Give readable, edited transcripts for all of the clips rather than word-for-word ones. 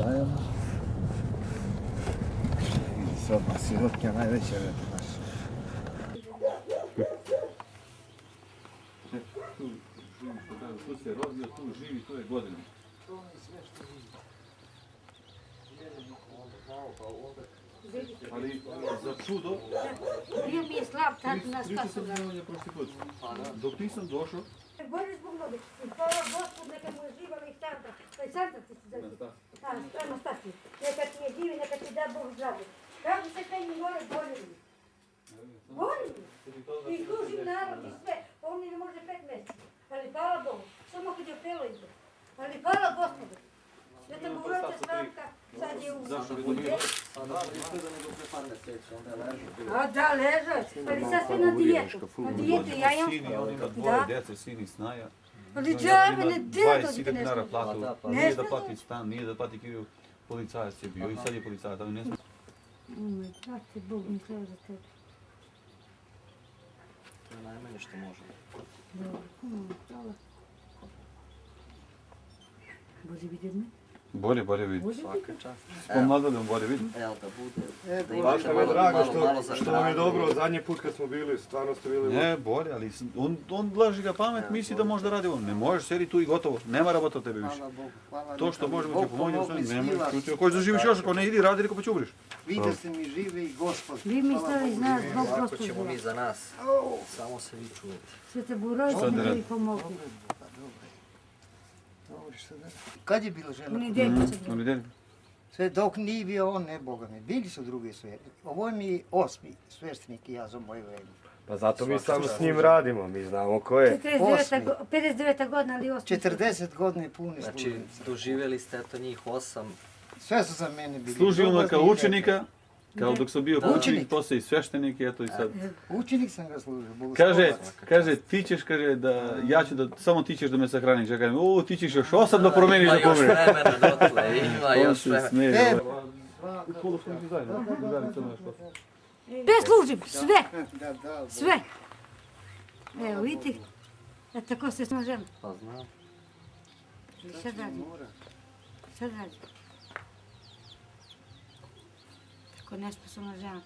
dajemo. I sad odmah sirotnja najveća vrete naša. Tu se rodio, tu živi, to je godina. Ali za čudo, Bio mi je slab, tako nas 30 spasao. dnevanja prošli put. Dok nisam došao, Bolje zbog noge. I hvala Gospod, neka mu je živala i Santa. Pa i Santa ti se zove. Prema stati. Neka ti je živi, neka ti da Bog zdravlje. Kako se kaj mi more bolili? Bolili? I služim narod i sve. On mi ne može 5 mjeseca. Ali hvala Bogu. Samo kad je pelo ide. Ali hvala Gospodu. Sveta Bogorodica Slavka, sad je u... zašto bi dobio? A da, ležaš. Ali sad sve na dijetu. Na dijetu, ja imam... Sini, on ima dvoje djece, sini snaja. Ali džabe, ne 20.000 dinara djeto. platu, Ne nije smije da plati stan, nije da plati kiriju, policajac je bio i sad je policajac, ali ne smije. Tako te Bog mislio za tebe. To je najmanje što može. Dobro, hvala. Bože vidjeti me? Bolje vidi. Bože Svaka vidjeti? čast. S pomladom bolje vidi. Evo da bude. Da Baš imate nam je drago malo za što vam je hranu. dobro, zadnji put kad smo bili, stvarno ste bili... Ne, bolje, ali on laži ga pamet, misli da može da radi on. Ne možeš, sedi tu i gotovo, nema rabota od tebe više. Hvala Bogu, hvala. To što neka mi možemo Bog ti pomoći, pomogne ne možeš svima. čuti. Ako hoćeš da živiš još, ako ne idi, radi, reko pa ću umriš. Vidite se mi žive i Gospod. Vi mi ste iz nas, Bog Ovako Gospod ćemo mi zna. za nas. Samo se vi čuvajte. Svete Bogorodice Šta da mi radi? vi pomogli. Dobro, što da... Kad je bilo žena? Ni djeca se On ide. Sve dok nije bio on, ne Boga mi. Bili su drugi sveštenik. Ovo je mi 8. sveštenik i ja za moje vreme. Pa zato mi samo s njim radimo, mi znamo ko je. 59. godina ali 8. 40 godine pune Znači, služenice. doživjeli ste eto njih 8. Sve su za mene bili. Služio me kao Dogozni učenika, kao dok sam bio Da. učenik, Učenik. poslije i sveštenik i eto i sad. Učenik sam ga služio. Kaže, ti ćeš, kaže, da, ja ću da, samo ti ćeš da me sahraniš. Ja kažem, ti ćeš još 8 da promeniš Ima da još pomreš. vremena dotle, ima On još se vremena. smeje. E, Sve služim, sve, Da, sve. Evo vidite, da tako se snažem. Pa znam. Sad radim, sad radim. Tako nesposobna žena.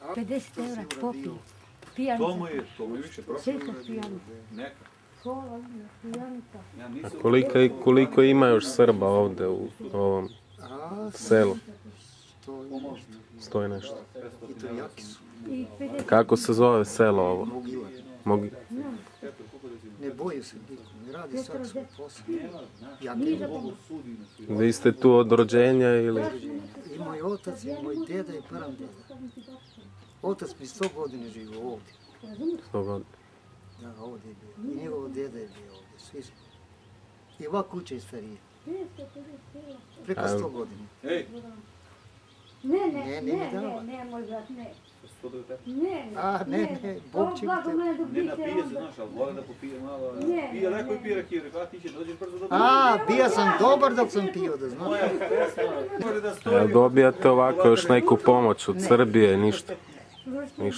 50 evra popiju. To mu Pijanica. je više prošlo. Seta pijanica. Neka. Kola, pijanica. Ja nisam... Koliko ima još Srba ovdje u ovom selu? Stoji nešto. I to jaki su. I 50 Kako se zove selo ovo? Mogi... Ne boju se niko, ne radi svak svoj posao. Jaki nije za pomoć. Vi ste tu od rođenja ili... i moj otac, i moj deda i pradeda. Otac mi 100 godina živio ovdje. 100 godina? Da, ovdje je bio. I njegov deda je bio ovdje, svi smo. I ova kuća je starija. Preko 100 godina. Ej, Ne, moj brat, ne. Ne, A, ne, Bog će mi blago te... mene dok ne biće napije se, onda. znaš, ali vole da popije malo. Ne, Pije, leko i pije rakiju, rekao, a ti će dođeš brzo do... A, bio sam dobar dok sam pio, da znam. Moja pesma, može da Jel stoji. dobijate ovako još neku pomoć od Srbije? Ništa?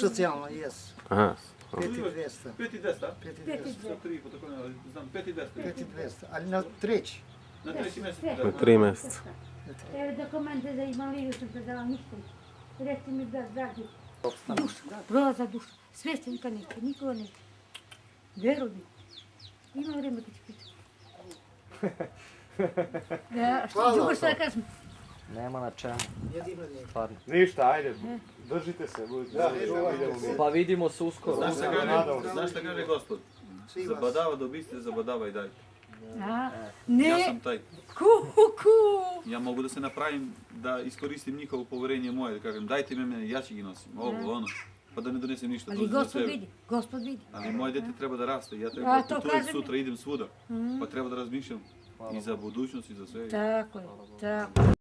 Socijalno, jes. Aha. 5200. 5.200, 5200. sa 3, pa tako ne, ali znam, 5.200. 5200, ali na treći. Na treći mjesec. Na 3 mjeseca. Evo dokumente za invalidiju sam predala ništa. Reci mi da dragi. Duša, roza duša. Sveštenika neće, nikoga neće. Veruj mi. Ima vreme kad će pitati. Da, što drugo što da kažem? Nema na čemu. Jedino njega. Stvarno. Ništa, ajde, držite se, budite idemo mi. Pa vidimo se uskoro. Znaš šta kaže Gospod? Svi vas. Zabadava dobiste, zabadava i dajte. A, Ja ne, sam taj. kuku. Ja mogu da se napravim, da iskoristim njihovo poverenje moje, da kažem dajte mi mene, ja ću ih nosim, ovo, ono. Pa da ne donesem ništa. Ali to za Gospod sebe. vidi, Gospod vidi. Ali moje dete treba da raste, ja A, treba to da putujem kažem. sutra, idem svuda. Pa treba da razmišljam i za budućnost i za sve. Tako je, tako.